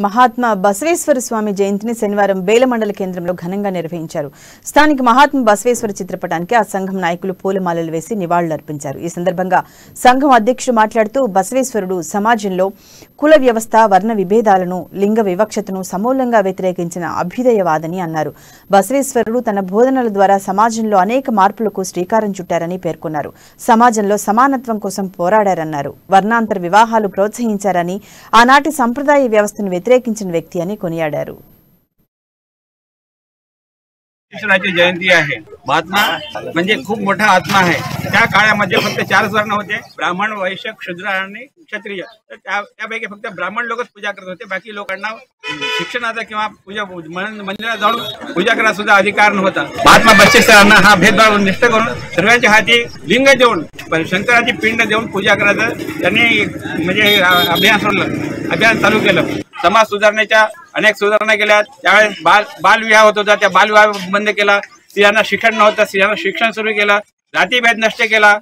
మహాత్మా బసవేశ్వర స్వామి జయంతిని శనివారం బేల మండల కేంద్రంలో ఘనంగా నిర్వహించారు. స్థానిక మహాత్మా బసవేశ్వర చిత్రపటానికి ఆ సంఘం నాయకులు పూలమాలలు వేసి నివాళులర్పించారు. ఈ సందర్భంగా సంఘం అధ్యక్షుడు మాట్లాడుతూ బసవేశ్వరుడు సమాజంలో కుల వ్యవస్థ, వర్ణ విభేదాలను, లింగ వివక్షతను సమూలంగా వ్యతిరేకించిన అభ్యుదయవాదని అన్నారు. బసవేశ్వరుడు తన బోధనల ద్వారా సమాజంలో అనేక మార్పులకు శ్రీకారం చుట్టారని పేర్కొన్నారు. సమాజంలో సమానత్వం కోసం పోరాడారన్నారు. వర్ణాంతర వివాహాలు ప్రోత్సహించారని, ఆనాటి సంప్రదాయ వ్యవస్థను వ్యతిరేకించిన వ్యక్తి అని కొనియాడారు. जयंती आहे. महात्मा म्हणजे खूप मोठा आत्मा आहे. त्या काळामध्ये फक्त 4 वर्ण होते, ब्राह्मण, वैश्य, शूद्र आणि क्षत्रिय. तर त्यापैकी फक्त ब्राह्मण लोकच पूजा करत होते. बाकी लोकांना शिक्षणाचा किंवा पूजा मंदिरात जाऊन पूजा करायला सुद्धा अधिकार नव्हता. महात्मा बसवेश्वरांना हा भेदभाव नष्ट करून सर्वांच्या हाती लिंग देऊन, शंकराची पिंड देऊन पूजा करायचं त्यांनी म्हणजे अभियान चालू केलं. समाज सुधारण्याच्या अनेक सुधारणा केल्या. त्यावेळेस बालविवाह होत होता, त्या बालविवाह बंद केला. स्त्रियांना शिक्षण नव्हतं, स्त्रियांना शिक्षण सुरू केलं. जातीभेद नष्ट केला.